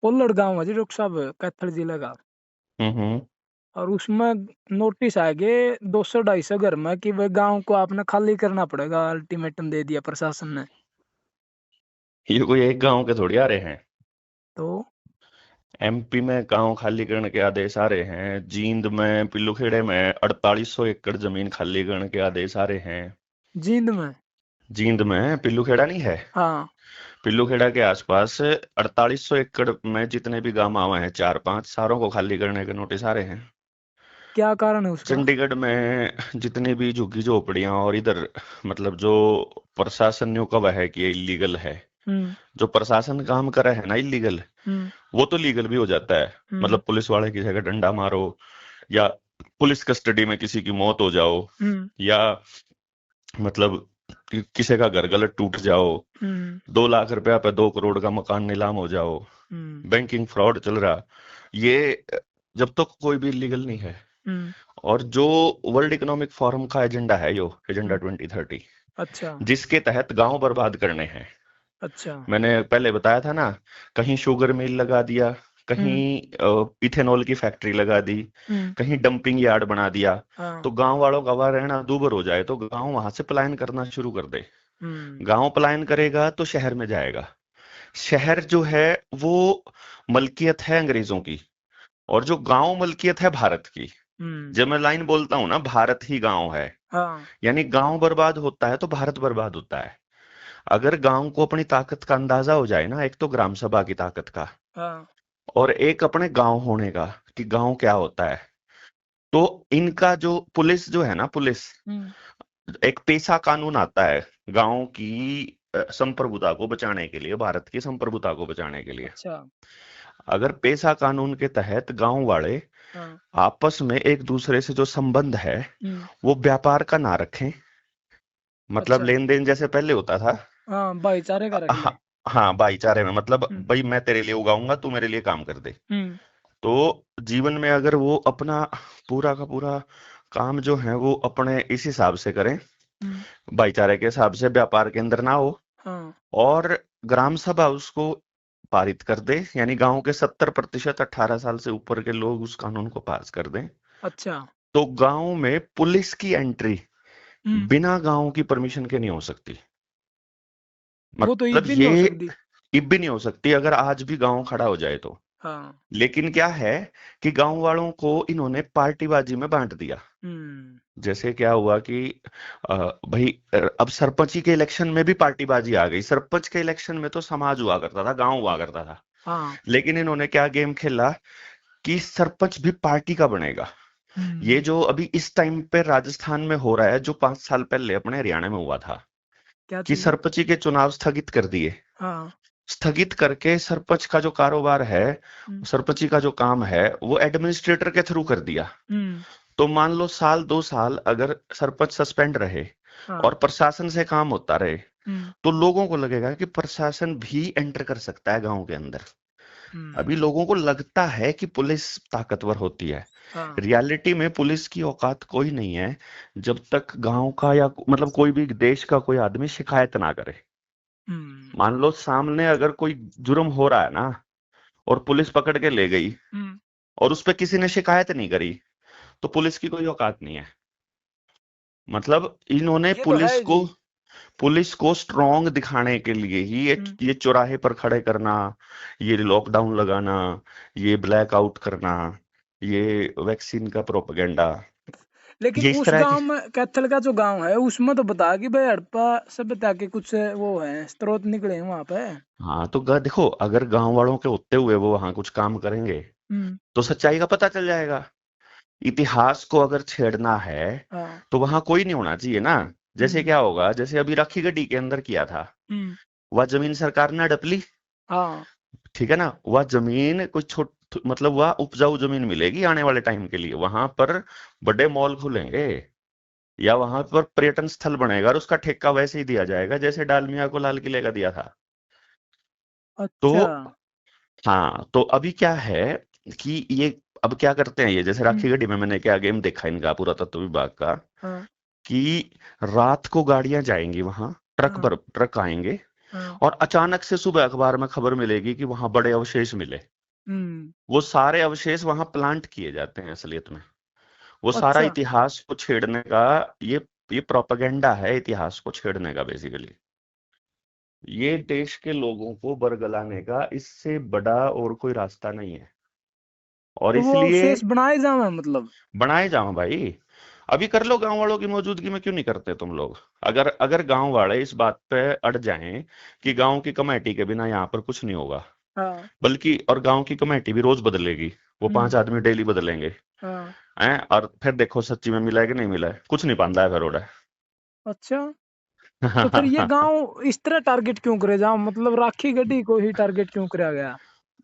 कोल्लड़ गांव है जी डॉक्टर साहब, कैथल जिले का। हम्म। और उसमें नोटिस आ गए 200-250 घर में कि वह गांव को आपने खाली करना पड़ेगा, अल्टीमेटम दे दिया प्रशासन ने। ये कोई एक गांव के थोड़ी आ रहे हैं। तो एमपी में गांव खाली करने के आदेश आ रहे हैं, जींद में पिल्लूखेड़े में 4800 एकड़ जमीन खाली करने के आदेश आ रहे हैं। जींद में? जींद में पिल्लूखेड़ा नहीं है, हाँ। पिल्लूखेड़ा के आसपास 4800 एकड़ में जितने भी गांव आए हैं, चार पांच सारों को खाली करने के नोटिस आ रहे हैं। क्या कारण है उसका? चंडीगढ़ में जितनी भी झुग्गी झोपड़ियां और इधर मतलब जो प्रशासन ने कहा है कि ये इलीगल है, हम्म। जो प्रशासन काम करे है ना इलीगल, हम्म। वो तो लीगल भी हो जाता है। हम्म। मतलब पुलिस वाले की जगह डंडा मारो, या पुलिस कस्टडी में किसी की मौत हो जाओ, हम्म। या मतलब किसी का घर गलत टूट जाओ, हम्म। 2 लाख रुपया पे 2 करोड़ का मकान नीलाम हो जाओ, हम्म। बैंकिंग फ्रॉड चल रहा, ये जब तक कोई भी लीगल नहीं है। हम्म। और जो वर्ल्ड इकोनॉमिक फोरम का एजेंडा है, यो एजेंडा हम्म। 2030, अच्छा। जिसके तहत गांव बर्बाद करने हैं, अच्छा। मैंने पहले बताया था ना, कहीं शुगर मिल लगा दिया, कहीं हम्म। इथेनॉल की फैक्ट्री लगा दी, हम्म। कहीं डंपिंग यार्ड बना दिया, हाँ। तो गांव वालों का वहां रहना दूभर हो जाए तो गांव वहां से पलायन करना शुरू कर दे। हम्म। गांव पलायन करेगा तो शहर में जाएगा। शहर जो है वो मलकियत है अंग्रेजों की, और जो गांव मलकियत है भारत की। हम्म। जब मैं लाइन बोलता हूं ना, भारत ही गांव है, हाँ। यानी गांव बर्बाद होता है तो भारत बर्बाद होता है। अगर गांव को अपनी ताकत का अंदाजा हो जाए ना, एक तो ग्राम सभा की ताकत का, हाँ। और एक अपने गांव होने का, कि गांव क्या होता है, तो इनका जो पुलिस जो है ना, पुलिस हम्म। एक पेशा कानून आता है गांव की संप्रभुता को बचाने के लिए, भारत की संप्रभुता को बचाने के लिए। अच्छा। अगर पेशा कानून के तहत गांव वाले हाँ। आपस में एक दूसरे से जो संबंध है हम्म। वो व्यापार का ना रखें, मतलब अच्छा। लेन देन जैसे पहले होता था। हाँ, भाईचारे का रख ले। हाँ, हाँ भाईचारे में, मतलब हम्म। भाई मैं तेरे लिए उगाऊंगा, तू मेरे लिए काम कर दे। हम्म। तो जीवन में अगर वो अपना पूरा का पूरा काम जो है वो अपने इस हिसाब से करें, हम्म। भाईचारे के हिसाब से, व्यापार के अंदर ना हो, हाँ। और ग्राम सभा उसको पारित कर दे, यानी गांव के 70% 18 साल से ऊपर के लोग उस कानून को पास कर दें, अच्छा। तो गांव में पुलिस की एंट्री हम्म। बिना गांव की परमिशन के नहीं हो सकती। वो तो मतलब भी नहीं हो ये सकती। अब भी नहीं हो सकती अगर आज भी गांव खड़ा हो जाए तो। हाँ। लेकिन क्या है कि गांव वालों को इन्होंने पार्टीबाजी में बांट दिया। हम्म। जैसे क्या हुआ कि भाई अब सरपंची के इलेक्शन में भी पार्टीबाजी आ गई। सरपंच के इलेक्शन में तो समाज हुआ करता था, गांव हुआ करता था, हाँ। लेकिन इन्होंने क्या गेम खेला कि सरपंच भी पार्टी का बनेगा। ये हम्म। जो अभी इस टाइम पे राजस्थान में हो रहा है, जो 5 साल पहले अपने हरियाणा में हुआ था, क्या कि चीज? सरपंची के चुनाव स्थगित कर दिए। हाँ। स्थगित करके सरपंच का जो कारोबार है, हम्म। सरपंची का जो काम है, वो एडमिनिस्ट्रेटर के थ्रू कर दिया। हम्म। तो मान लो साल 2 साल अगर सरपंच सस्पेंड रहे हाँ। और प्रशासन से काम होता रहे, हम्म। तो लोगों को लगेगा कि प्रशासन भी एंटर कर सकता है गांव के अंदर। हम्म। अभी लोगों को लगता है कि पुलिस ताकतवर होती है। हाँ। रियलिटी में पुलिस की औकात कोई नहीं है, जब तक गांव का या मतलब कोई भी देश का कोई आदमी शिकायत ना करे। हम्म। मान लो सामने अगर कोई जुर्म हो रहा है ना, और पुलिस पकड़ के ले गई, हम्म। और उस पर किसी ने शिकायत नहीं करी, तो पुलिस की कोई औकात नहीं है। मतलब इन्होंने ये तो है जी। पुलिस को स्ट्रांग दिखाने के लिए ही हम्म। ये चौराहे पर खड़े करना, ये लॉकडाउन लगाना, ये ब्लैकआउट करना, ये वैक्सीन का प्रोपेगेंडा, लेकिन ये इस उस तरह के। गांव में, कैथल का जो गांव है, उसमें तो बता कि भाई हड़प्पा सभ्यता के कुछ वो है, स्रोत निकले हैं वहां पे। हाँ तो देखो, अगर गांव वालों के होते हुए वो वहां कुछ काम करेंगे हम्म। तो सच्चाई का पता चल जाएगा। इतिहास को अगर छेड़ना है हाँ। तो वहां कोई नहीं होना चाहिए ना। जैसे हम्म। क्या होगा, जैसे अभी राखी गढ़ी के अंदर किया था, हम्म। वह जमीन सरकार ने हड़प ली, हाँ। ठीक है ना। वह जमीन कुछ छोट मतलब वह उपजाऊ जमीन मिलेगी आने वाले टाइम के लिए, वहां पर बड़े मॉल खुलेंगे, या वहां पर पर्यटन स्थल बनेगा, और उसका ठेका वैसे ही दिया जाएगा जैसे डालमिया को लाल किले का दिया था। तो अच्छा। हाँ, तो अभी क्या है कि ये अब क्या करते हैं, ये जैसे हम्म। राखी गढ़ी में मैंने क्या गेम देखा इनका पुरातत्व विभाग का, हाँ। कि रात को गाड़ियां जाएंगी वहां, हाँ। ट्रक आएंगे, हाँ। और अचानक से सुबह अखबार में खबर मिलेगी कि वहां बड़े अवशेष मिले। हम्म। वो सारे अवशेष वहां प्लांट किए जाते हैं असलियत में। वो सारा अच्छा। इतिहास को छेड़ने का, ये ये प्रोपेगेंडा है इतिहास को छेड़ने का बेसिकली। ये देश के लोगों को बरगलाने का इससे बड़ा और कोई रास्ता नहीं है। और तो वो इसलिए अवशेष बनाए जावे मतलब। बनाए जाओ भाई। अभी कर लो, गांव वालों की मौजूदगी में क्यों नहीं करते तुम लोग? अगर अगर गांव वाले इस बात पे अड़ जाएं कि गांव की कमेटी के बिना यहाँ पर कुछ नहीं होगा, हाँ। बल्कि और गांव की कमेटी भी रोज बदलेगी, वो हम्म। 5 आदमी डेली बदलेंगे हाँ। हैं, और फिर देखो सच्ची में मिला है कि नहीं मिला है, कुछ नहीं पांदा है फिर उड़ा। अच्छा। तो फिर ये गांव इस तरह टारगेट क्यों करे जाओ, मतलब राखी गढ़ी को ही टारगेट क्यों कराया गया?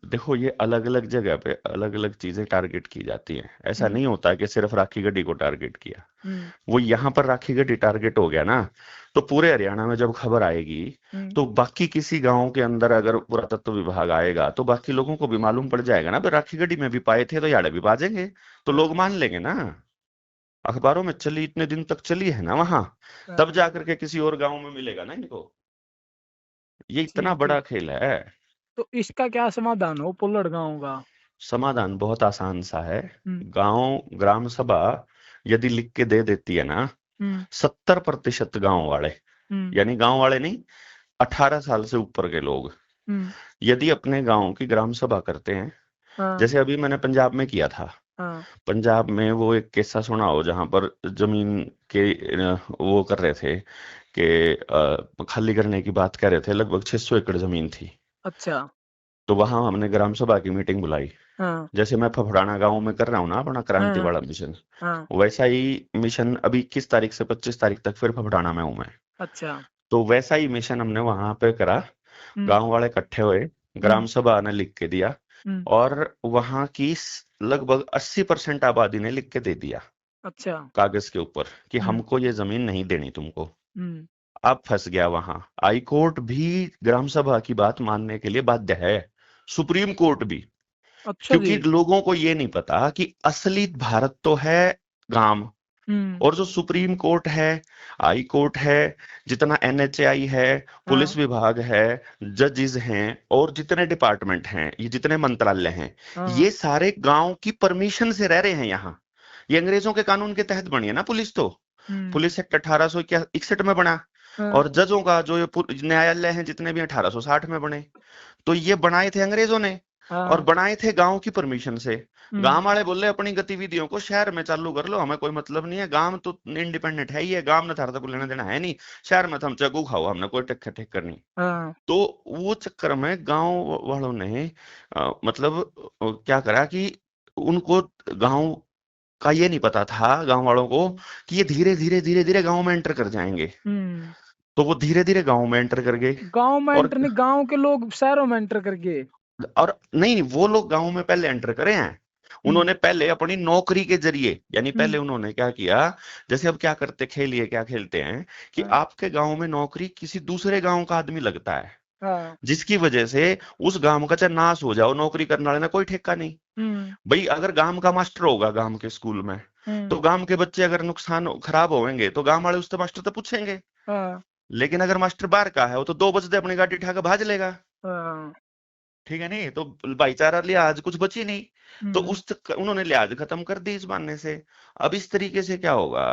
देखो, ये अलग अलग जगह पे अलग अलग चीजें टारगेट की जाती हैं। ऐसा हम्म। नहीं होता कि सिर्फ राखी गढ़ी को टारगेट किया। हम्म। वो यहाँ पर राखी गढ़ी टारगेट हो गया ना, तो पूरे हरियाणा में जब खबर आएगी, हम्म। तो बाकी किसी गांव के अंदर अगर पुरातत्व विभाग आएगा तो बाकी लोगों को भी मालूम पड़ जाएगा ना, भाई राखी गढ़ी में भी पाए थे तो याड़े भी पाजेंगे। तो लोग हाँ। मान लेंगे ना। अखबारों में चली, इतने दिन तक चली है ना वहां, तब हाँ। जाकर के किसी और गांव में मिलेगा ना इनको। ये इतना ठीक है। बड़ा खेल है। तो इसका क्या समाधान हो पुलड़ गांव का? समाधान बहुत आसान सा है। हम्म। गांव ग्राम सभा यदि लिख के दे देती है ना, हम्म। 70% गांव वाले, हम्म। यानी गांव वाले नहीं, 18 साल से ऊपर के लोग, हम्म। यदि अपने गांव की ग्राम सभा करते हैं, हाँ। जैसे अभी मैंने पंजाब में किया था। हाँ। पंजाब में वो एक किस्सा सुना हो जहां पर जमीन के वो कर रहे थे कि खाली करने की बात कर रहे थे, लगभग 600 एकड़ जमीन थी। अच्छा। तो वहां हमने ग्राम सभा की मीटिंग बुलाई। हाँ। जैसे मैं फफड़ाना गांव में कर रहा हूँ ना अपना क्रांति हाँ। वाला मिशन, हाँ। वैसा ही मिशन अभी 21 तारीख से 25 तारीख तक फिर फफड़ाना में हूं मैं। अच्छा। तो वैसा ही मिशन हमने वहां पे करा। हम्म। गांव वाले इकट्ठे हुए, हम्म। ग्राम सभा ने लिख के दिया, हम्म। और वहां की लगभग 80% आबादी ने लिख के दे दिया अच्छा। कागज के ऊपर कि हम्म। हमको ये जमीन नहीं देनी तुमको। हम्म। अब फंस गया वहां। हाई कोर्ट भी ग्राम सभा की बात मानने के लिए बाध्य है, सुप्रीम कोर्ट भी। अच्छा जी। क्योंकि लोगों को ये नहीं पता कि असली भारत तो है गांव, हम्म। और जो सुप्रीम कोर्ट है, हाई कोर्ट है, जितना एनएचएआई है, पुलिस हाँ। विभाग है, जजेस हैं, और जितने डिपार्टमेंट हैं, ये जितने मंत्रालय हैं, हाँ। ये सारे गांव की परमिशन से रह रहे हैं यहाँ। ये अंग्रेजों के कानून के तहत बनी है ना पुलिस तो। हम्म। पुलिस एक्ट 1861 में बना, हाँ। और जजों का जो ये न्यायालय हैं जितने भी 1860 में बने। तो ये बनाए थे अंग्रेजों ने, और हाँ। बनाए थे गांव की परमिशन से। हम्म। गांव वाले बोले अपनी गतिविधियों को शहर में चालू कर लो, हमें कोई मतलब नहीं है, गांव तो इंडिपेंडेंट है ही है, गांव ने थारे तक लेना देना है नहीं, शहर में तो हम चकू खाओ, हमने कोई टक्कर ठेकर नहीं। हाँ। तो वो चक्कर में गांव वालों ने मतलब क्या करा कि उनको गांव का ये नहीं पता था, गांव वालों को, कि ये धीरे धीरे गांव में एंटर कर जाएंगे। हम्म। तो वो धीरे धीरे गांव में एंटर कर गए। गांव में और एंटर नहीं, गांव के लोग शहरों में एंटर करके। नहीं नहीं, वो लोग गांव में पहले एंटर करे हैं। हम्म। उन्होंने पहले अपनी नौकरी के जरिए, यानी हम्म। पहले उन्होंने क्या किया, जैसे अब क्या करते, खेलिए क्या खेलते हैं कि हाँ। आपके गांव में नौकरी किसी दूसरे गांव का आदमी लगता है, हाँ। जिसकी वजह से उस गांव का चाहे नाश हो जाओ, नौकरी करने वाले ना कोई ठेका नहीं। हम्म। भाई अगर गांव का मास्टर होगा गांव के स्कूल में, हम्म। तो गांव के बच्चे अगर नुकसान खराब होंगे तो गांव वाले उससे मास्टर तो पूछेंगे। हाँ। लेकिन अगर मास्टर बाहर का है, वो तो 2 बजे अपनी गाड़ी उठा के भाज लेगा। हाँ। ठीक है, नहीं तो भाईचारा लिहाज कुछ बची नहीं। तो हम्म। उन्होंने लिहाज खत्म कर दी इस बहाने से। अब इस तरीके से क्या होगा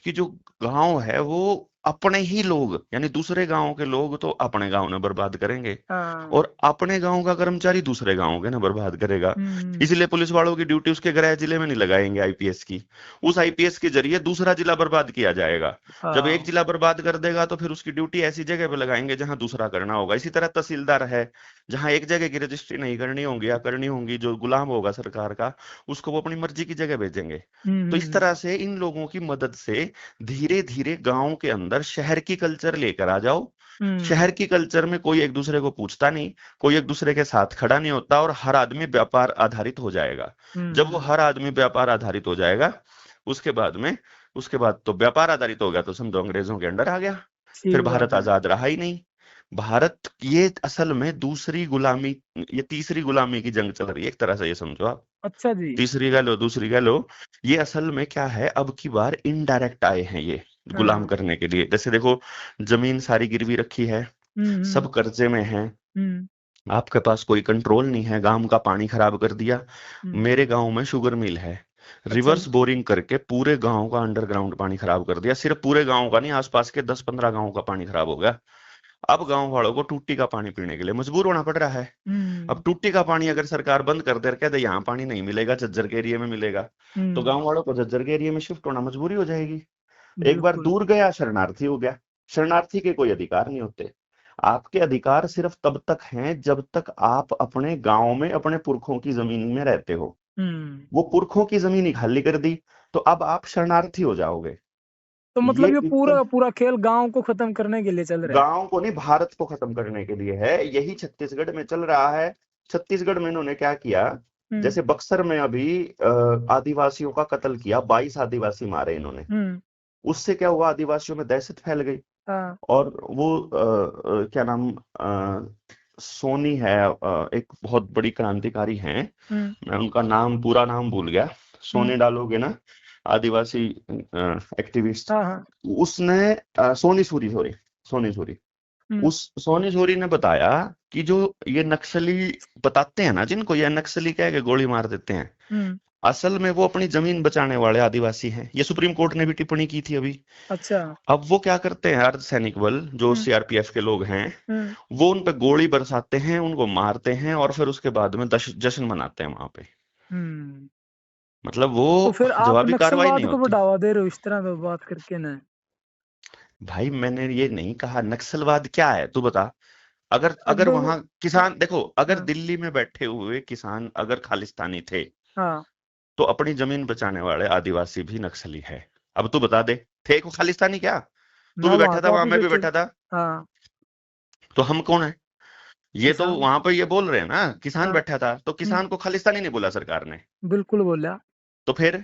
कि जो गांव है वो अपने ही लोग, यानी दूसरे गांव के लोग तो अपने गांव ने बर्बाद करेंगे, हाँ। और अपने गांव का कर्मचारी दूसरे गांव के ना बर्बाद करेगा। हम्म। इसलिए पुलिस वालों की ड्यूटी उसके गृह जिले में नहीं लगाएंगे आईपीएस की, उस आईपीएस के जरिए दूसरा जिला बर्बाद किया जाएगा। जब एक हाँ। जिला बर्बाद कर देगा तो फिर उसकी ड्यूटी ऐसी जगह पे लगाएंगे जहां दूसरा करना होगा। इसी तरह तहसीलदार है, जहां एक जगह की रजिस्ट्री नहीं करनी होगी या करनी होगी, जो गुलाम होगा सरकार का, उसको वो अपनी मर्जी की जगह भेजेंगे। तो इस हम्म। तरह से इन लोगों की मदद से धीरे धीरे गांव के अंदर शहर की कल्चर लेकर आ जाओ। हम्म। शहर की कल्चर में कोई एक दूसरे को पूछता नहीं, कोई एक दूसरे के साथ खड़ा नहीं होता, और हर आदमी व्यापार आधारित हो जाएगा। जब वो हम्म। हर आदमी व्यापार आधारित हो जाएगा, उसके बाद में, उसके बाद तो व्यापार आधारित हो गया तो समझो अंग्रेजों के अंडर आ गया। फिर ठीक भारत बात है। आजाद रहा ही नहीं। भारत ये असल में दूसरी गुलामी, ये तीसरी गुलामी की जंग चल रही है एक तरह से, ये समझो आप। अच्छा जी। तीसरी कह लो, दूसरी कह लो। ये असल में क्या है, अब की बार इनडायरेक्ट आए हैं ये गुलाम हाँ। करने के लिए। जैसे देखो, जमीन सारी गिरवी रखी है, हम्म। सब कर्जे में है, हम्म। आपके पास कोई कंट्रोल नहीं है, गांव का पानी खराब कर दिया। हम्म। मेरे गांव में शुगर मिल है, अच्छा रिवर्स जी। बोरिंग करके पूरे गांव का अंडरग्राउंड पानी खराब कर दिया। सिर्फ पूरे गांव का नहीं, आसपास के 10-15 गांव का पानी खराब हो गया। अब गांव वालों को टूटी का पानी पीने के लिए मजबूर होना पड़ रहा है। अब हम्म। टूटी का पानी अगर सरकार बंद कर दे और कह दे यहाँ पानी नहीं मिलेगा, झज्जर के एरिया में मिलेगा, तो हम्म। गांव वालों को झज्जर के एरिया में शिफ्ट होना मजबूरी हो जाएगी। एक बार बिल्कुल। दूर गया शरणार्थी हो गया। शरणार्थी के कोई अधिकार नहीं होते। आपके अधिकार सिर्फ तब तक हैं जब तक आप अपने गांव में अपने पुरखों की जमीन में रहते हो। हम्म। वो पुरखों की जमीन ही खाली कर दी, तो अब आप शरणार्थी हो जाओगे। तो ये मतलब ये पूरा इतना का पूरा खेल गांव को खत्म करने के लिए चल रहा है। गांव को नहीं, भारत को खत्म करने के लिए है। यही छत्तीसगढ़ में चल रहा है। छत्तीसगढ़ में इन्होंने क्या किया, हम्म। जैसे बक्सर में अभी आदिवासियों का कत्ल किया, 22 आदिवासी मारे इन्होंने। हम्म। उससे क्या हुआ, आदिवासियों में दहशत फैल गई। हाँ। और वो क्या नाम, सोनी है, एक बहुत बड़ी क्रांतिकारी हैं। हम्म। मैं उनका नाम, पूरा नाम भूल गया। हम्म। सोनी डालोगे ना, आदिवासी एक्टिविस्ट। हाँ हाँ। उसने सोनी सूरी, सॉरी, सोनी सूरी। हम्म। उस सोनी सूरी ने बताया कि जो ये नक्सली बताते हैं ना, जिनको ये नक्सली कह के गोली मार देते हैं, हम्म। असल में वो अपनी जमीन बचाने वाले आदिवासी हैं। ये सुप्रीम कोर्ट ने भी टिप्पणी की थी अभी। अच्छा। अब वो क्या करते हैं, अर्धसैनिक बल जो हम्म। सीआरपीएफ के लोग हैं, हम्म। वो उन पे गोली बरसाते हैं, उनको मारते हैं, और फिर उसके बाद में जश्न मनाते हैं वहां पे। हम्म। मतलब वो तो फिर आप जवाबी कार्रवाई नहीं नक्सलवाद को होती। बढ़ावा दे रहे हो इस तरह तो बात करके ना। भाई मैंने ये नहीं कहा नक्सलवाद क्या है, तू बता। अगर अब अगर वहां किसान देखो, अगर हाँ दिल्ली में बैठे हुए किसान अगर खालिस्तानी थे, हाँ। तो अपनी जमीन बचाने वाले आदिवासी भी नक्सली है। अब तू बता दे, थे को खालिस्तानी क्या? तू ना भी वहां बैठा था तो आप वहां, ही मैं भी बैठे थे। बैठा था। हाँ। तो हम कौन है? ये तो किसान। वहां पर ये बोल रहे हैं ना, किसान हाँ। बैठा था, तो हम्म। किसान को खालिस्तानी नहीं बोला सरकार ने। बिल्कुल बोला। तो फिर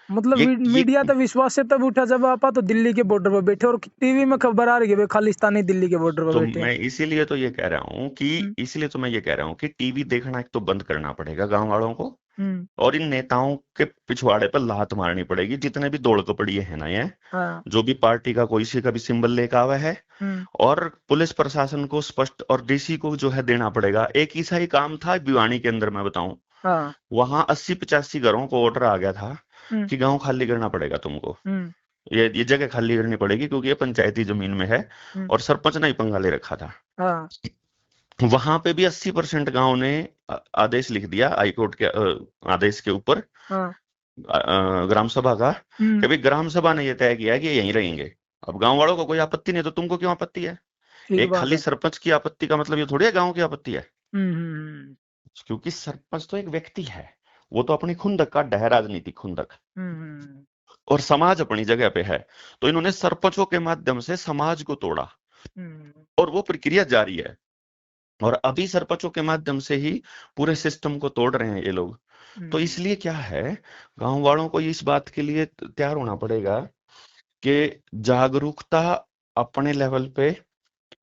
मतलब ये मीडिया तो विश्वास से तब उठा जब आपा तो दिल्ली के बॉर्डर पर बैठे और टीवी में खबर आ रही है भाई खालिस्तानी दिल्ली के बॉर्डर पर तो बैठे हैं। मैं इसीलिए तो ये कह रहा हूँ कि हम्म। इसीलिए तो मैं ये कह रहा हूँ कि टीवी देखना एक तो बंद करना पड़ेगा गांव वालों को, हम्म। और इन नेताओं के पिछवाड़े पर लात मारनी पड़ेगी, जितने भी दौड़ कपड़िए हैं ना ये, हाँ। जो भी पार्टी का कोई सी का भी सिंबल लेकर आवा है। हम्म। और पुलिस प्रशासन को स्पष्ट, और डीसी को जो है देना पड़ेगा। एक ऐसा ही काम था भिवानी के अंदर, मैं बताऊं, हाँ। वहां 80-85 घरों को ऑर्डर आ गया था हम्म। कि गांव खाली करना पड़ेगा तुमको। हम्म। ये जगह खाली करनी पड़ेगी क्योंकि ये पंचायती जमीन में है। हम्म। और सरपंच ने ही पंगा ले रखा था। हाँ। वहां पे भी 80% गांव ने आदेश लिख दिया हाईकोर्ट के आदेश के ऊपर, हाँ। ग्राम सभा का, हम्म। कि भाई ग्राम सभा ने ये तय किया है कि ये यहीं रहेंगे। अब गांव वालों को कोई आपत्ति नहीं है, तो तुमको क्यों आपत्ति है? ठीक एक बात खाली है। सरपंच की आपत्ति का मतलब ये थोड़ी है गांव की आपत्ति है। हम्म। क्योंकि सरपंच तो एक व्यक्ति है, वो तो अपनी खुंदक का है, राजनीतिक खुंदक। हम्म। और समाज अपनी जगह पे है। तो इन्होंने सरपंचों के माध्यम से समाज को तोड़ा, हम्म। और वो प्रक्रिया जारी है। और अभी सरपंचों के माध्यम से ही पूरे सिस्टम को तोड़ रहे हैं ये लोग। तो हम्म। इसलिए क्या है, गांव वालों को इस बात के लिए तैयार होना पड़ेगा कि जागरूकता अपने लेवल पे,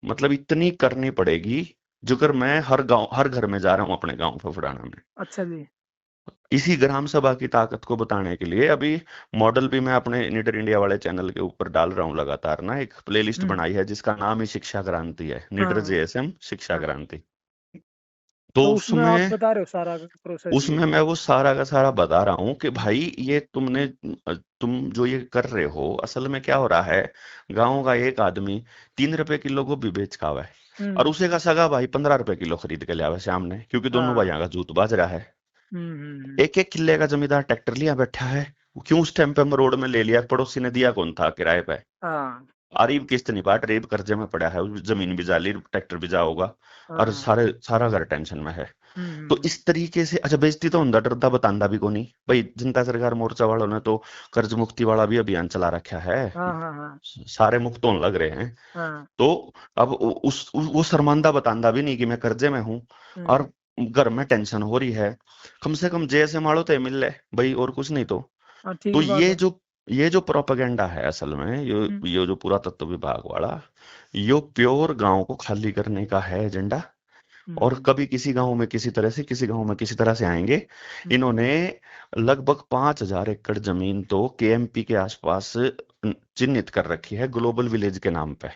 मतलब इतनी करनी पड़ेगी, जो अगर मैं हर गांव हर घर में जा रहा हूँ अपने गांव फफड़ाना में, अच्छा जी। इसी ग्राम सभा की ताकत को बताने के लिए अभी मॉडल भी मैं अपने निडर इंडिया वाले चैनल के ऊपर डाल रहा हूँ लगातार ना। एक प्लेलिस्ट हम्म। बनाई है जिसका नाम ही शिक्षा क्रांति है, निडर हाँ जेएसएम शिक्षा हाँ। क्रांति। तो तो उसमें आप उसमें बता रहे हो सारा प्रोसेस ये। उसमें मैं वो सारा का सारा बता रहा हूँ कि हम्म। भाई ये तुम जो ये कर रहे हो, असल में क्या हो रहा है। गांव का एक आदमी 3 रुपए किलो गोभी बेच का हुआ है, और हम्म। उसे का सगा भाई 15 रुपए किलो खरीद के लिया हुआ है सामने, क्योंकि दोनों हाँ। भाइयों का जूत बाज रहा है। हम्म। एक एक किले का जमींदार ट्रैक्टर लिया बैठा है। वो क्यों उस टाइम पे हम रोड में ले लिया, पड़ोसी ने दिया कौन था किराए पे? हाँ अरीब किस्त नहीं पाट, रेब कर्जे में पड़ा है, जमीन भी जाली, ट्रैक्टर भी जा होगा, और हाँ। सारा घर टेंशन में है। तो हम्म। इस तरीके से अच्छा, बेइज्जती तो ਹੁੰਦਾ डरदा बतांदा भी कोनी भाई। जनता सरकार मोर्चा वालों ने तो कर्ज मुक्ति वाला भी अभियान चला रखा है। हाँ हाँ हाँ सारे मुक्त होने लग रहे हैं। हाँ। तो अब वो शर्मांदा बतांदा भी नहीं कि मैं कर्जे में हूं, हम्म। और घर में टेंशन हो रही है। कम से कम जैसे मारो तो मिल ले भाई, और कुछ नहीं। हाँ तो ठीक बात है। ये जो प्रोपेगेंडा है असल में, हम्म। ये जो पूरा तत्व विभाग वाला, ये प्योर गांव को खाली करने का है एजेंडा। और हम्म। कभी किसी गांव में किसी तरह से, किसी गांव में किसी तरह से आएंगे। हम्म। इन्होंने लगभग 5,000 एकड़ जमीन तो केएमपी के आसपास चिन्हित कर रखी है ग्लोबल विलेज के नाम पे।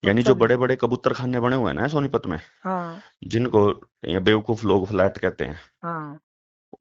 यानी अच्छा जो जी। बड़े बड़े कबूतर खाने बने हुए हैं ना सोनीपत में, हाँ जिनको ये बेवकूफ लोग फ्लैट कहते हैं, हाँ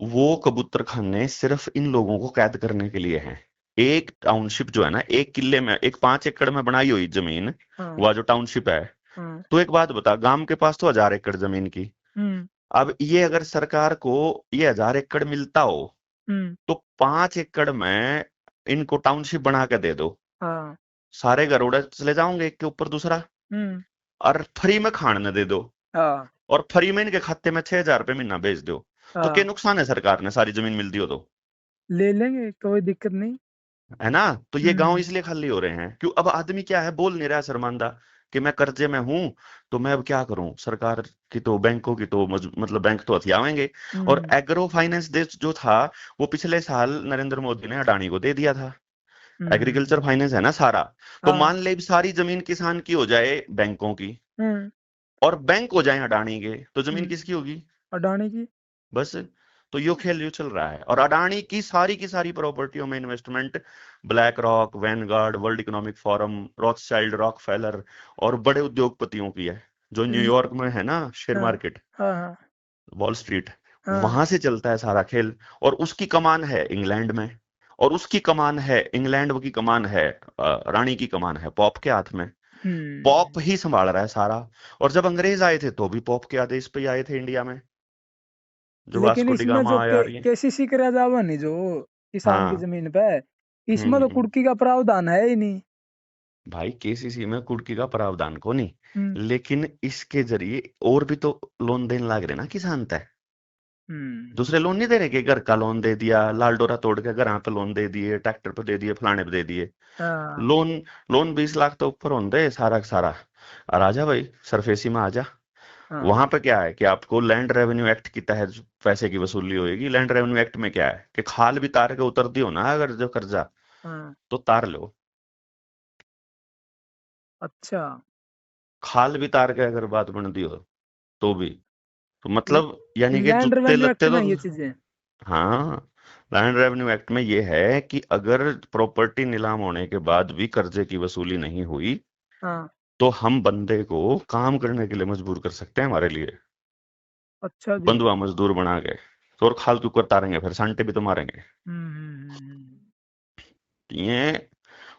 वो कबूतर खाने सिर्फ इन लोगों को कैद करने के लिए हैं। एक टाउनशिप जो है ना, एक किले में, एक 5 एकड़ में बनाई हुई जमीन, हाँ वह जो टाउनशिप है। हाँ। तो एक बात बता, गांव के पास तो 1000 एकड़ जमीन की। हम्म अब ये अगर सरकार को ये 1000 एकड़ मिलता हो, हम्म। तो 5 एकड़ में इनको टाउनशिप बना के दे दो, हाँ। सारे घर उड़े चले जाओगे एक के ऊपर दूसरा, हम्म। और फ्री में खाने दे दो, हाँ और फ्री में इनके खाते में 6000 रुपये महीना भेज दो। तो क्या हाँ। नुकसान है सरकार ने सारी जमीन मिलती हो तो? ले लेंगे, कोई दिक्कत नहीं। है ना? तो ये गांव हम्म इसलिए खाली हो रहे हैं क्यों? अब आदमी क्या है, बोल नहीं रहा है शर्मांदा कि मैं कर्जे में हूं, तो मैं अब क्या करूं, सरकार की तो, बैंकों की तो मतलब बैंक तो हथियावेंगे। और हम्म एग्रो फाइनेंस देश जो था, वो पिछले साल नरेंद्र मोदी ने अडानी को दे दिया था। एग्रीकल्चर हम्म। फाइनेंस है ना सारा। तो हाँ। मान ले अब सारी जमीन किसान की हो जाए बैंकों की, हम्म और बैंक हो जाए अडानी के, तो जमीन हम्म। किसकी होगी? अडानी की। बस। तो यो खेल यो चल रहा है, और अडानी की सारी प्रॉपर्टियों में investment black rock, Vanguard, world economic forum, Rothschild, Rockefeller और बड़े उद्योगपतियों की है, जो ल- न्यूयॉर्क में है ना शेयर हाँ मार्केट, हाँ हाँ वॉल स्ट्रीट, हाँ। वहां से चलता है सारा खेल। और उसकी कमान है इंग्लैंड में, और उसकी कमान है इंग्लैंड की कमान है, रानी की कमान है पॉप के हाथ में। पॉप हम्म। ही संभाल रहा है सारा। और जब अंग्रेज आए थे तो भी पॉप के आदेश पे ही आए थे इंडिया में, जो लेकिन वास्को इसमें जो डिगामा आया और ये। केसीसी करा जावा नहीं जो किसान की हाँ। जमीन पे, इसमें तो हम्म। कुर्की का प्रावधान है ही नहीं। भाई केसीसी में कुर्की का प्रावधान को नहीं, हम्म लेकिन इसके जरिए और भी तो लोन देने लग रहे ना किसान तय। हम्म। दूसरे लोन नहीं दे रहे कि घर का लोन दे दिया, लाल डोरा तोड़ के घर पे लोन दे दिए, ट्रैक्टर पे दे दिए, फलाने पे दे दिए। हाँ लोन, लोन 20 लाख तो ऊपर होंगे सारा का सारा। और आजा भाई सरफेसी में आजा। वहां हाँ पे क्या है कि आपको लैंड रेवेन्यू एक्ट के तहत पैसे की वसूली होगी। लैंड रेवेन्यू एक्ट में क्या है कि खाल भी तार के उतर दी हो ना अगर जो कर्जा, हाँ। तो तार लो। अच्छा। खाल भी तार के अगर बात बन दी हो तो भी, तो मतलब यानी कि लैंड जुत्ते रेवेन्यू एक्ट लगते में तो। ये चीजें। हाँ, लैंड रेवेन्यू एक्ट में ये है कि अगर प्रॉपर्टी नीलाम होने के बाद भी कर्जे की वसूली नहीं हुई, हाँ। तो हम बंदे को काम करने के लिए मजबूर कर सकते हैं हमारे लिए, अच्छा जी। बंधुआ मजदूर बना के। तो और खाल क्यों तारेंगे, फिर सांटे भी तो मारेंगे। हम्म। ये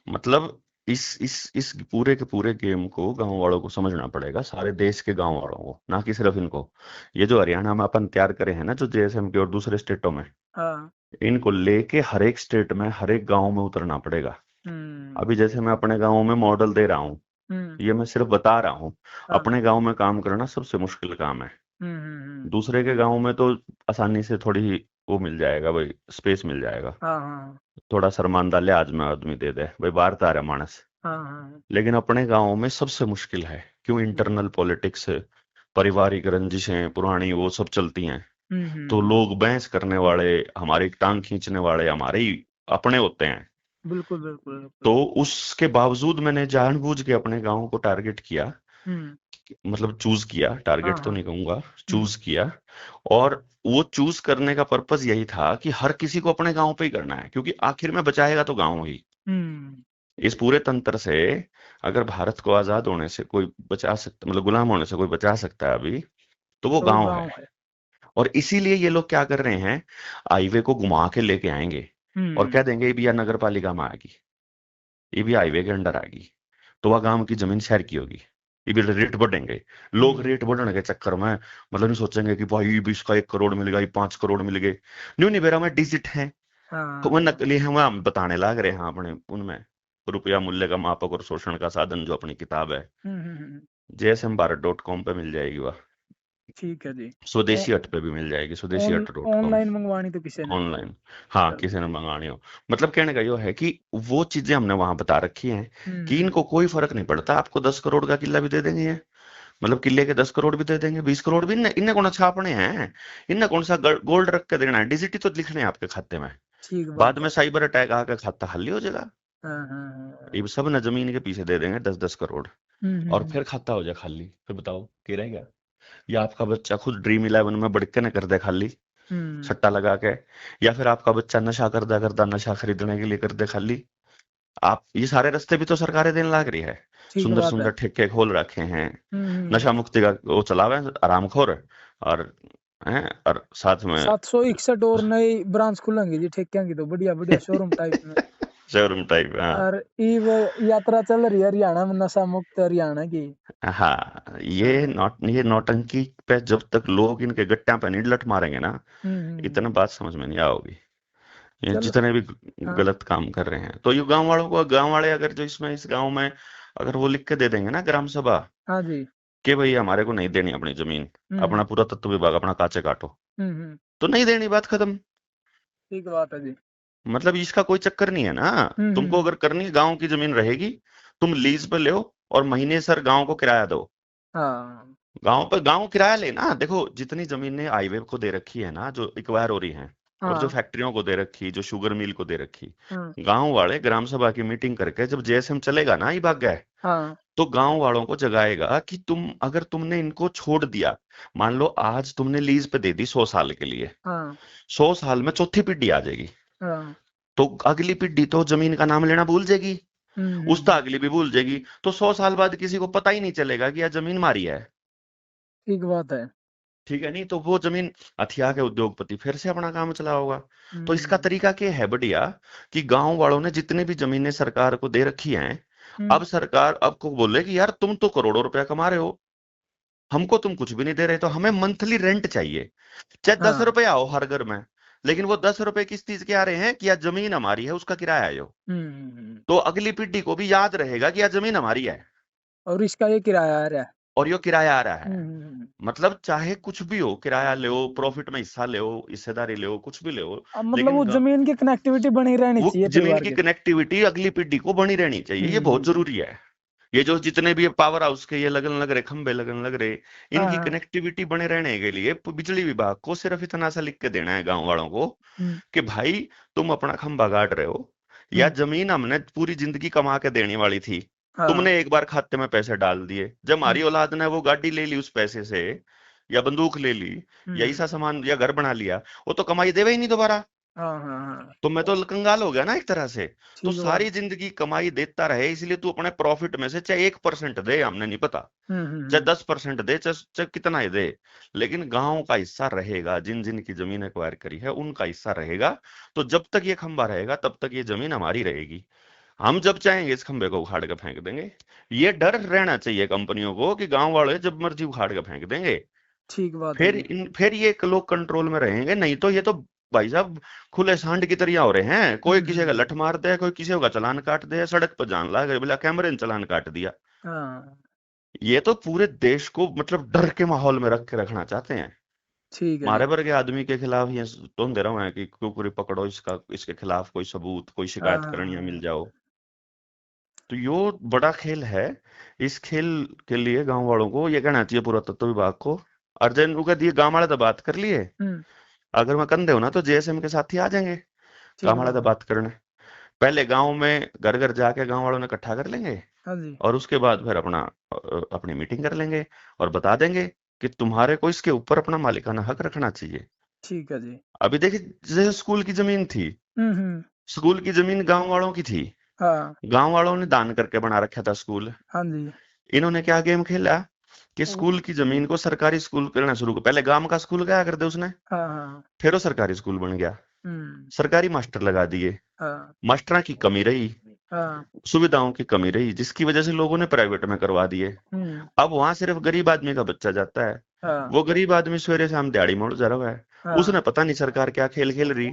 मतलब इस पूरे के पूरे गेम को गांव वालों को समझना पड़ेगा, सारे देश के गांव वालों को, ना कि सिर्फ इनको। ये जो हरियाणा में अपन तैयार करे हैं ना, जो जेएसएम के और दूसरे स्टेटों में, हाँ। इनको लेके हर एक स्टेट में हर एक गांव में उतरना पड़ेगा। हम्म अभी जैसे मैं अपने गांव में मॉडल दे रहा हूँ, हम्म। ये मैं सिर्फ बता रहा हूँ। हाँ। अपने गांव में काम करना सबसे मुश्किल काम है। हम्म। दूसरे के गांव में तो आसानी से थोड़ी ही वो मिल जाएगा भाई, स्पेस मिल जाएगा। हाँ हाँ थोड़ा शर्मांदा लिहाज में आदमी दे दे भाई, बाहर तो आ रहा मानस। हाँ हाँ। लेकिन अपने गांव में सबसे मुश्किल है, क्यों? इंटरनल पॉलिटिक्स, पारिवारिक रंजिशें पुरानी वो सब चलती हैं। तो हम्म। लोग बहस करने वाले, हमारी टांग खींचने वाले हमारे ही अपने होते हैं। बिल्कुल बिल्कुल तो बिल्कुल। उसके बावजूद मैंने जानबूझ के अपने गांव को टारगेट किया, हम्म। मतलब चूज किया, हाँ टारगेट तो हाँ। नहीं कहूंगा, हम्म चूज किया। और वो चूज करने का पर्पस यही था कि हर किसी को अपने गांव पे ही करना है, क्योंकि आखिर में बचाएगा तो गांव ही। हम्म। इस पूरे तंत्र से अगर भारत को आजाद होने से कोई बचा सकता, मतलब गुलाम होने से कोई बचा सकता है अभी, तो वो तो गांव है। गांव है। और इसीलिए ये लोग क्या कर रहे हैं, हाईवे को घुमा के लेके आएंगे और कह हम्म देंगे ये भी या नगर पालिका में आएगी, ये भी हाईवे के अंडर आएगी, तो वह गांव की जमीन शहर की होगी। ये भी रेट बढ़ेंगे। लोग हम्म। रेट बढ़ने के चक्कर में मतलब नहीं सोचेंगे कि भाई ये भी इसका 1 करोड़ मिल गया, ये 5 करोड़ मिल गए। न्यू नहीं बेरा में डिजिट है, वो हाँ। नकली है, वह हम बताने लग रहे हैं अपने उनमें। रुपया मूल्य का मापक और शोषण का साधन जो अपनी किताब है, JSM भारत.com पे मिल जाएगी वह। ठीक है जी। ओ, स्वदेशी हट पे भी मिल जाएगी, स्वदेशी हट डॉट कॉम। ऑनलाइन मंगवानी तो किसी ने। ऑनलाइन, हाँ चलो। किसी ने मंगानी हो। मतलब कहने का यो है कि वो चीजें हमने वहां बता रखी हैं कि हम्म। इनको कोई फर्क नहीं पड़ता, आपको 10 करोड़ का किला भी दे देंगे ये, मतलब किले के 10 करोड़ भी दे देंगे, 20 करोड़ भी। इनने कौन छापने हैं, इनने कौन सा गोल्ड रख के देना है, डिजिट ही तो लिखने हैं आपके खाते में। ठीक बाद बात में है। साइबर अटैक आकर खाता खाली हो जाएगा। हाँ। ये सब ना जमीन के पीछे दे देंगे 10-10 करोड़, और हम्म। फिर खाता हो जाए खाली। फिर बताओ क्या रहेगा? या आपका बच्चा खुद ड्रीम 11 में बढ़ के न कर दे खाली, हम्म। सट्टा लगा के, या फिर आपका बच्चा नशा करदा करदा नशा खरीदने के लिए कर दे खाली। आप ये सारे रास्ते भी तो सरकारें देने लग रही है, ठीक सुंदर बात है। सुंदर ठेके खोल रखे हैं, हम्म। नशा मुक्ति का वो चलावे आरामखोर, और हैं, और साथ में 761 और नई ब्रांच खुलेंगी जी ठेकिया की, तो बढ़िया बढ़िया शोरूम टाइप में। Showroom type. हाँ और ईव यात्रा चल रही है हरियाणा में, नशा मुक्त हरियाणा की। हाँ, हाँ। ये नौटंकी पे जब तक लोग इनके गट्टा पे नहीं लट मारेंगे ना, हम्म। इतना बात समझ में नहीं आओगी। ये चलो। जितने भी हाँ। गलत काम कर रहे हैं, तो ये गांव वालों को, गांव वाले अगर जो इसमें इस गांव में अगर वो लिख के दे देंगे ना ग्राम सभा हाँ जी। कि भाई हमारे को नहीं देनी अपनी जमीन, अपना हम्म। पूरा तत्व विभाग अपना काचे काटो, हम्म। तो नहीं देनी, बात खत्म। ठीक बात है जी। मतलब इसका कोई चक्कर नहीं है ना। तुमको हम्म। अगर करनी है, गांव की जमीन रहेगी, तुम लीज पे लो और महीने सर गांव को किराया दो। हाँ। गांव पर गांव किराया लेना। देखो जितनी जमीनें हाईवे को दे रखी है ना, जो एक्वायर हो रही हैं, और जो हाँ। फैक्ट्रियों को दे रखी, जो शुगर मिल को दे रखी, हाँ। गांव वाले ग्राम सभा की मीटिंग करके जब जेएसएम चलेगा ना ये भाग गए, हाँ। तो गांव वालों को जगाएगा कि तुम अगर तुमने इनको छोड़ दिया, मान लो आज तुमने लीज पे दे दी 100 साल के लिए, हाँ। 100 साल में चौथी पीढ़ी आ जाएगी, हाँ। तो अगली पीढ़ी तो जमीन का नाम लेना भूल जाएगी, उसका हम्म। अगली भी भूल जाएगी, तो 100 साल बाद किसी को पता ही नहीं चलेगा कि यह जमीन मारी है। ठीक बात है। ठीक है, नहीं तो वो जमीन हथिया के उद्योगपति फिर से अपना काम चला होगा। तो इसका हम्म। तरीका क्या है बढ़िया, कि गांव वालों ने जितने भी जमीनें सरकार को दे रखी हैं, हम्म। अब सरकार अब को बोले कि यार तुम तो करोड़ों रुपया कमा रहे हो, हमको तुम कुछ भी नहीं दे रहे, तो हमें मंथली रेंट चाहिए, चाहे दस हाँ। रुपया हो हर घर में, लेकिन वो 10 रुपए किस चीज के आ रहे हैं कि यह जमीन हमारी है, उसका किराया है जो, हम्म। तो अगली पीढ़ी को भी याद रहेगा कि यह जमीन हमारी है और इसका ये किराया आ रहा है। और यो किराया आ रहा है। हम्म। मतलब चाहे कुछ भी हो, किराया ले, प्रॉफिट में हिस्सा ले, हिस्सेदारी ले, कुछ भी ले, अब मतलब लेकिन वो जमीन की कनेक्टिविटी बनी रहनी वो चाहिए जमीन परिवार की के। कनेक्टिविटी अगली पीढ़ी को बनी रहनी चाहिए, ये बहुत हम्म। जरूरी है। ये जो जितने भी पावर हाउस के ये लगन लग रहे, खंबे लगन लग रहे, हाँ। इनकी हाँ। कनेक्टिविटी बने रहने के लिए बिजली विभाग को सिर्फ इतना सा लिख के देना है गांव वालों को, हम्म। कि भाई तुम अपना खंबा गाड़ रहे हो, या हम्म। जमीन हमने पूरी जिंदगी कमा के देने वाली थी, हाँ। तुमने एक बार खाते में पैसे डाल दिए, जब हमारी हम्म। औलाद ने वो गाड़ी ले ली उस पैसे से, या बंदूक ले ली, या हम्म। ऐसा सामान या घर बना लिया, वो तो कमाई देवे ही नहीं दोबारा, हाँ। हाँ। हाँ। तो मैं तो कंगाल हो गया ना एक तरह से। तो ठीक बात। सारी जिंदगी कमाई देता रहे, इसलिए तू अपने प्रॉफिट में से चाहे 1% दे, हमने नहीं पता, चाहे हम्म। 10% दे, चाहे कितना ही दे, लेकिन गांव का हिस्सा रहेगा, जिन जिन की जमीन एक्वायर करी है उनका हिस्सा रहेगा। तो जब तक ये खंबा रहेगा तब तक ये जमीन हमारी रहेगी, हम जब चाहेंगे इस खंबे को उखाड़ के फेंक देंगे। ये डर रहना चाहिए कंपनियों को कि गांव वाले जब मर्जी उखाड़ के फेंक देंगे, ठीक बात है जी। फिर ये लोग कंट्रोल में रहेंगे, नहीं तो ये तो भाई साहब खुले सांड की तरह हो रहे हैं, कोई किसी का हम्म। लठ मार दे, कोई किसी का चालान काट दे, सड़क पर जान ला गए बोला कैमरे ने चालान काट दिया। हाँ। ये तो पूरे देश को मतलब डर के माहौल में रख के रखना चाहते हैं। ठीक है जी। मारे वर्ग के आदमी के खिलाफ ये तुम दे रहा हूँ कि कुकुरी पकड़ो, इसका इसके खिलाफ कोई सबूत, कोई हाँ। शिकायत हाँ। करनी या मिल हाँ। जाओ। तो यो बड़ा खेल है। इस खेल के लिए गांव वालों को ये कहना चाहिए, पूरा तत्व विभाग को, अर्जन रुका दिए गांव वाले तो बात कर लिए, हम्म। अगर मैं कंधे हो ना तो जेएसएम के साथ ही आ जाएंगे ठीक गांव वाले तो बात। बात करने। पहले गांव में घर घर जाके गांव वालों ने इकट्ठा कर लेंगे, हाँ जी। और उसके बाद फिर अपनी मीटिंग कर लेंगे, और बता देंगे कि तुम्हारे को इसके ऊपर अपना मालिकाना हक रखना चाहिए। ठीक है जी। अभी देखिए, जैसे स्कूल की जमीन थी, हम्म। स्कूल की जमीन गांव वालों की थी, हाँ। गांव वालों ने दान करके बना रखा था स्कूल। हाँ जी। इन्होंने क्या गेम खेला कि ओ, स्कूल की जमीन को सरकारी स्कूल करना शुरू कर, पहले गांव का स्कूल क्या कर दे उसने, हाँ। हाँ। फिर वो सरकारी स्कूल बन गया, हम्म। सरकारी मास्टर लगा दिए, हाँ। मास्टरों की कमी रही, हाँ। सुविधाओं की कमी रही, जिसकी वजह से लोगों ने प्राइवेट में करवा दिए। हम्म। अब वहां सिर्फ गरीब आदमी का बच्चा जाता है, हाँ। वो गरीब आदमी सवेरे शाम दिहाड़ी मोड़ जा रहा है, हाँ। उसने पता नहीं सरकार क्या खेल खेल रही।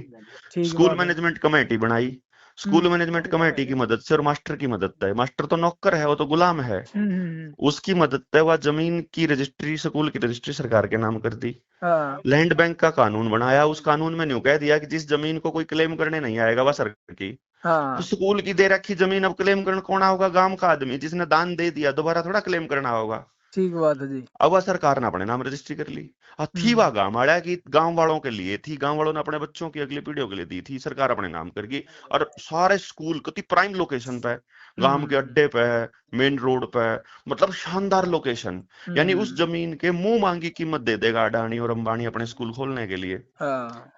ठीक स्कूल बात है। मैनेजमेंट कमेटी बनाई, स्कूल हम्म। मैनेजमेंट कमेटी की मदद से और मास्टर की मदद से, मास्टर तो नौकर है, वो तो गुलाम है, हम्म। उसकी मदद से वह जमीन की रजिस्ट्री, स्कूल की रजिस्ट्री सरकार के नाम कर दी। हाँ। लैंड बैंक का कानून बनाया, उस कानून में न्यू कह दिया कि जिस जमीन को कोई क्लेम करने नहीं आएगा वह सरकार की। तो हाँ। स्कूल की दे रखी जमीन अब क्लेम करने कौन होगा, गांव का आदमी जिसने दान दे दिया, दोबारा थोड़ा क्लेम करना होगा। ठीक बात है जी। अब वह सरकार ने अपने नाम रजिस्ट्री कर ली। थी वह हम्म। गांव वाला की गांव वालों के लिए थी, गांव वालों ने अपने बच्चों की अगली पीढ़ियों के लिए दी थी, सरकार अपने नाम करगी। और सारे स्कूल कितनी प्राइम लोकेशन पे, गांव के हम्म। अड्डे पे, मेन रोड पे, मतलब शानदार लोकेशन। यानी उस हम्म। जमीन के मुंह मांगी कीमत दे देगा अडानी और अंबानी अपने स्कूल खोलने के लिए। हाँ।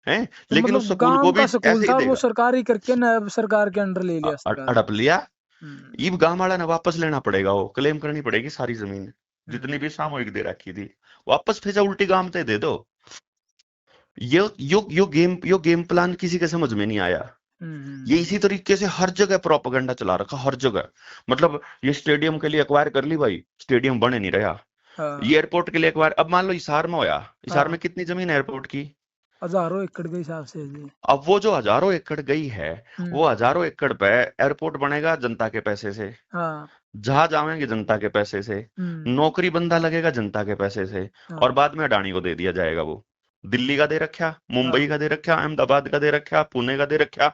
हैं, तो लेकिन उस मतलब स्कूल को गांव भी का स्कूल ऐसे ही था वो देगा। सरकारी करके न सरकार के अंडर ले लिया सरकार ने। हड़प लिया। हम्म। ईब गांव वाला ने वापस लेना पड़ेगा, वो क्लेम करनी पड़ेगी सारी जमीन, जितनी हम्म। भी सामूहिक दे रखी थी, वापस भेजा उल्टी गांव ते दे दो। यो गेम प्लान किसी के समझ में नहीं आया। ये हम्म। इसी तरीके से हर जगह प्रोपेगेंडा चला रखा, हर जगह। मतलब ये स्टेडियम के लिए एक्वायर कर ली भाई, स्टेडियम बने नहीं रहा। हाँ ये एयरपोर्ट के लिए एक्वायर, अब मान लो हिसार में होया, हिसार हाँ। में कितनी जमीन है एयरपोर्ट की? हजारों एकड़ के हिसाब से जी। अब वो जो हजारों एकड़ गई है, वो हम्म। हजारों एकड़ पे एयरपोर्ट बनेगा जनता के पैसे से, हाँ। जहाज आवेंगे जनता के पैसे से, हम्म। नौकरी बंदा लगेगा जनता के पैसे से, और हाँ बाद में अडानी को दे दिया जाएगा वो। दिल्ली का दे रखा, मुंबई हाँ। का दे रखा, अहमदाबाद का दे रखा, पुणे का दे रखा,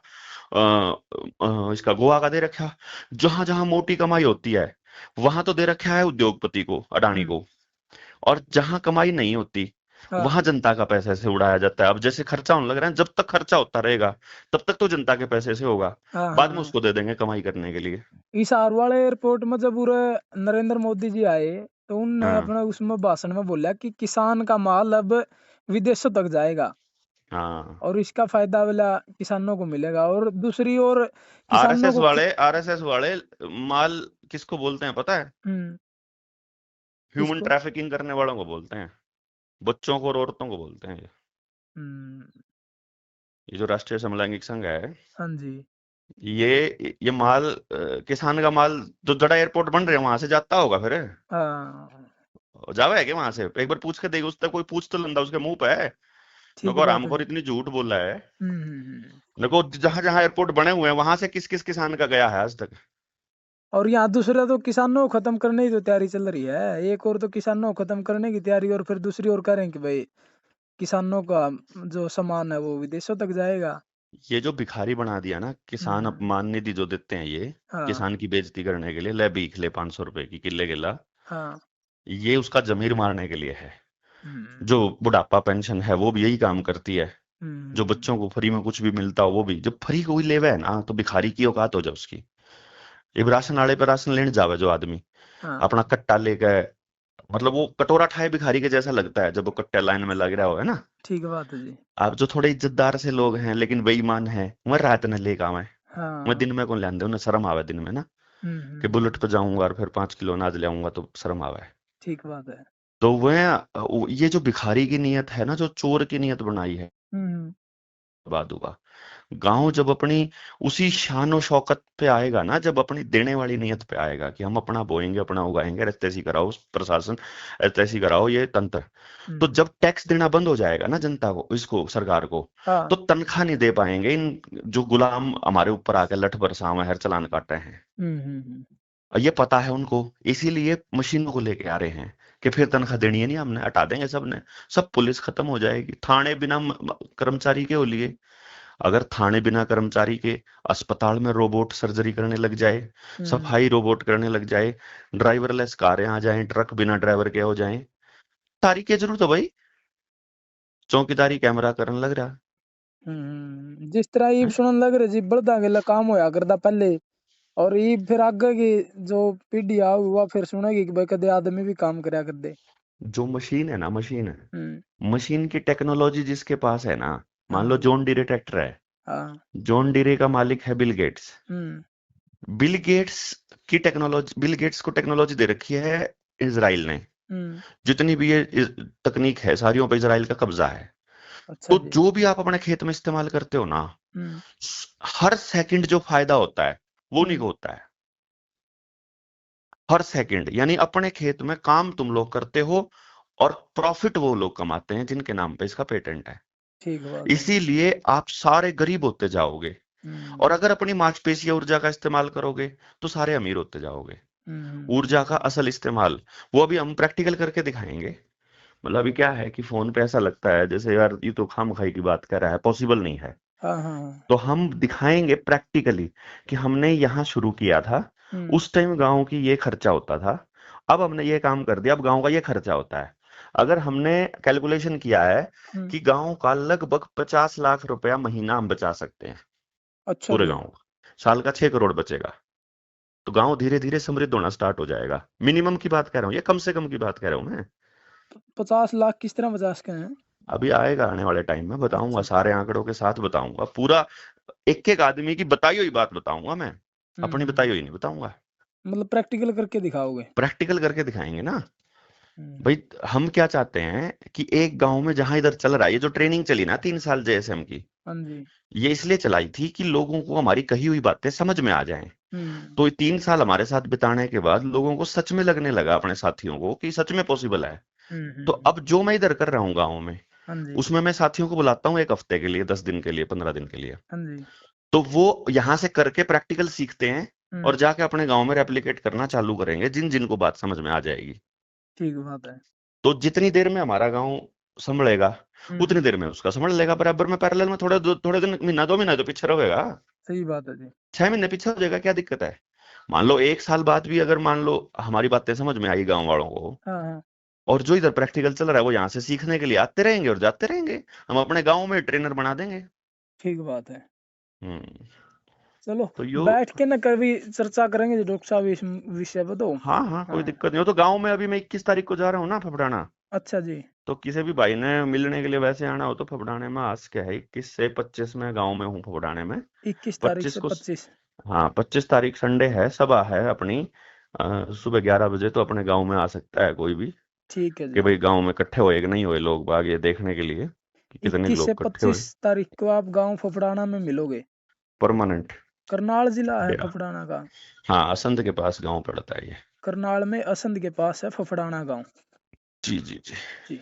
इसका गोवा का दे रखा। जहां जहां मोटी कमाई होती है वहां तो दे रखा है उद्योगपति को, अडानी हम्म। को। और जहां कमाई नहीं होती हाँ वहां जनता का पैसे से उड़ाया जाता है। अब जैसे खर्चा होने लग रहा है, जब तक खर्चा होता रहेगा तब तक तो जनता के पैसे से होगा, हाँ बाद में हाँ। उसको दे देंगे कमाई करने के लिए। हिसार वाले एयरपोर्ट में जब पूरे नरेंद्र मोदी जी आए तो उनने हाँ अपना उसमें भाषण में बोला कि किसान का माल अब विदेशों तक जाएगा हाँ। और इसका फायदा वाला किसानों को मिलेगा। और दूसरी ओर किसानों आरएसएस को वाले, आरएसएस वाले माल किसको बोलते हैं पता है? हम्म। ह्यूमन किसको? ट्रैफिकिंग करने वालों को बोलते हैं, बच्चों को और औरतों को बोलते हैं। हम्म। ये जो राष्ट्रीय समलैंगिक संघ है, हाँ जी। ये माल किसान का माल जो जड़ा एयरपोर्ट बन रहे हैं वहां से जाता होगा फिर। हाँ जावा है क्या वहां से? एक बार पूछ के देख, उससे कोई पूछ तो लंदा उसके मुंह पे है। ठीक नको बात है रामखोर जी। इतनी झूठ बोला है। हम्म। देखो जहां जहां एयरपोर्ट बने हुए हैं वहां से किस किस किसान का गया है आज तक? और यहाँ दूसरा तो किसानों को खत्म करने की तो तैयारी चल रही है, एक और तो किसानों को खत्म करने की तैयारी और फिर दूसरी ओर कह रहे हैं कि भाई किसानों का जो सामान है वो विदेशों तक जाएगा। ये जो भिखारी बना दिया ना, किसान हम्म। अपमान निधि जो देते हैं ये, हाँ किसान की बेइज्जती करने के लिए, ले भीख ले 500 रुपए की किले गिला, हाँ। ये उसका जमीर मारने के लिए है। हम्म। जो बुढ़ापा पेंशन है वो भी यही काम करती है। जो हम्म। बच्चों को फ्री में कुछ भी मिलता हो वो भी, जब फ्री कोई लेवे है ना तो भिखारी की औकात हो जाए उसकी। अब राशन आड़े पे राशन लेने जावे जो आदमी, हाँ अपना कट्टा लेके, मतलब वो कटोरा ठाए भिखारी के जैसा लगता है जब वो कट्टे लाइन में लग रहा हो, है ना। ठीक बात है जी। आप जो थोड़े इज्जतदार से लोग हैं लेकिन बेईमान हैं, वह रात न लेके आवे, मैं हाँ। दिन में कौन लेंदे, उन्हें शर्म आवे दिन में ना, कि बुलेट पे जाऊंगा और फिर 5 किलो अनाज ले आऊंगा तो शर्म आवे। ठीक बात है। तो वह ये जो भिखारी की नीयत है ना, जो चोर की नीयत बनाई है, हम्म। बर्बाद होगा। गांव जब अपनी उसी शान और शौकत पे आएगा ना, जब अपनी देने वाली नीयत पे आएगा कि हम अपना बोएंगे अपना उगाएंगे, रत्तेसी कराओ प्रशासन, रत्तेसी कराओ ये तंत्र, तो हम्म। जब टैक्स देना बंद हो जाएगा ना जनता को, इसको सरकार को, हाँ। तो तनख्वाह नहीं दे पाएंगे इन जो गुलाम हमारे ऊपर आके लठ बरसावे हर चालान काटे हैं। हम्म। और ये पता है उनको, इसीलिए मशीनों को लेके आ रहे हैं कि फिर तनख्वाह देनी है नहीं, हमने हटा देंगे सब ने, सब पुलिस खत्म हो जाएगी, थाने बिना कर्मचारी के हो लिए। अगर थाने बिना कर्मचारी के, अस्पताल में रोबोट सर्जरी करने लग जाए, हम्म। सफाई रोबोट करने लग जाए, ड्राइवरलेस कारें आ जाएं, ट्रक बिना ड्राइवर के हो जाएं, तारी की जरूरत है भाई, चौकीदारी कैमरा करने लग रहा जिस तरह ये है। सुनने लग रहे जी बड़दा गेला काम होया करता पहले, और ये फिर आगे की जो पीढ़ी आ हुआ फिर सुनेगी कि भाई कदे आदमी भी काम करया कर दे। जो मशीन है ना, मशीन है, हम्म। मशीन की टेक्नोलॉजी जिसके पास है ना, मान लो हाँ जॉन डीरे ट्रैक्टर है, हाँ। जॉन डीरे का मालिक है बिल गेट्स। हम्म। बिल गेट्स की टेक्नोलॉजी, बिल गेट्स को टेक्नोलॉजी दे रखी है इसराइल ने। हम्म। जितनी भी ये तकनीक है सारियों पे इसराइल का कब्जा है। अच्छा तो जी। जो भी आप अपने खेत में इस्तेमाल करते हो ना, हम्म। हर सेकंड जो फायदा होता है वो नहीं हम्म। होता है। हर सेकंड, यानी अपने खेत में काम तुम लोग करते हो और प्रॉफिट वो लोग कमाते हैं जिनके नाम पे इसका पेटेंट है। ठीक बात है। इसीलिए आप सारे गरीब होते जाओगे, और हम्म। अगर अपनी मांसपेशिया ऊर्जा का इस्तेमाल करोगे तो सारे अमीर होते जाओगे। हम्म। ऊर्जा का असल इस्तेमाल, वो अभी हम प्रैक्टिकल करके दिखाएंगे। मतलब अभी क्या है कि फोन पे ऐसा लगता है जैसे यार ये तो खामखाई की बात कर रहा है, पॉसिबल नहीं है। हाँ हाँ हाँ। तो हम दिखाएंगे प्रैक्टिकली कि हमने यहाँ शुरू किया था, हम्म। उस टाइम गांव की ये खर्चा होता था, अब हमने ये काम कर दिया, अब गांव का ये खर्चा होता है। अगर हमने कैलकुलेशन किया है हम्म। कि गांव का लगभग 50 लाख रुपया महीना हम बचा सकते हैं, अच्छा पूरे जी। गांव का, साल का 6 करोड़ बचेगा, तो गांव धीरे धीरे समृद्ध होना स्टार्ट हो जाएगा। मिनिमम की बात कर रहा हूँ, ये कम से कम की बात कर रहा हूँ मैं। 50 लाख किस तरह 50 के हैं? अभी आएगा, आने वाले टाइम में बताऊंगा, अच्छा। सारे आंकड़ों के साथ बताऊंगा पूरा, एक एक आदमी की बताई हुई बात बताऊंगा मैं, अपनी बताई हुई नहीं बताऊंगा। मतलब प्रैक्टिकल करके दिखाओगे। प्रैक्टिकल करके दिखाएंगे ना हम्म। भाई। हम क्या चाहते हैं कि एक गांव में जहां इधर चल रहा है, ये जो ट्रेनिंग चली ना 3 साल जेएसएम की, हाँ जी। ये इसलिए चलाई थी कि लोगों को हमारी कही हुई बातें समझ में आ जाएं। हम्म। तो ये 3 साल हमारे साथ बिताने के बाद लोगों को सच में लगने लगा, अपने साथियों को, कि सच में पॉसिबल है। तो अब जो मैं इधर कर रहा हूँ गाँव में, हाँ जी। उसमें मैं साथियों को बुलाता हूँ 1 हफ्ते के लिए, 10 दिन के लिए, 15 दिन के लिए। हाँ जी। तो वो यहाँ से करके प्रैक्टिकल सीखते हैं, और हम्म। जाके अपने गांव में रेप्लिकेट करना चालू करेंगे, जिन जिन को बात समझ में आ जाएगी। ठीक बात है। तो जितनी देर में हमारा गांव संभलेगा, उतनी हम्म। देर में उसका संभल लेगा बराबर में, पैरेलल में। थोड़े दिन, महीना 2 महीना तो पीछे रहेगा, सही बात है जी। 6 महीने पीछे हो जाएगा, क्या दिक्कत है। मान लो 1 साल बाद भी अगर मान लो हमारी बातें समझ में आई गांव वालों को, हाँ हाँ। और जो इधर प्रैक्टिकल चल रहा है वो यहाँ से सीखने के लिए आते रहेंगे और जाते रहेंगे, हम अपने गांव में ट्रेनर बना देंगे। ठीक बात है। हम्म। चलो तो यो, बैठ के ना कभी चर्चा करेंगे जी डॉक्टर साहब इस विषय पे तो। हाँ हाँ, कोई हाँ। दिक्कत नहीं हो। तो गांव में अभी मैं 21 तारीख को जा रहा हूँ ना फफड़ाना। अच्छा जी। तो किसी भी भाई ने मिलने के लिए वैसे आना हो तो फफड़ाने में, आज क्या है 21 से 25 में गांव में हूँ फफड़ाने में। 21 तारीख 25 से को, 25। हाँ 25 तारीख संडे है, सभा है अपनी, सुबह 11 बजे। तो अपने गांव में आ सकता है कोई भी, ठीक है कि जी। भाई गांव में इकट्ठे हुए कि नहीं हुए लोग बाग, ये देखने के लिए कि कितने 21 से लोग इकट्ठे हुए। 25 तारीख को आप गांव फफड़ाना में मिलोगे। परमानेंट करनाल जिला है डेरा। फफड़ाना का। हाँ, असंध के पास गांव पड़ता है ये। करनाल में असंध के पास है फफड़ाना गांव। जी जी जी। जी।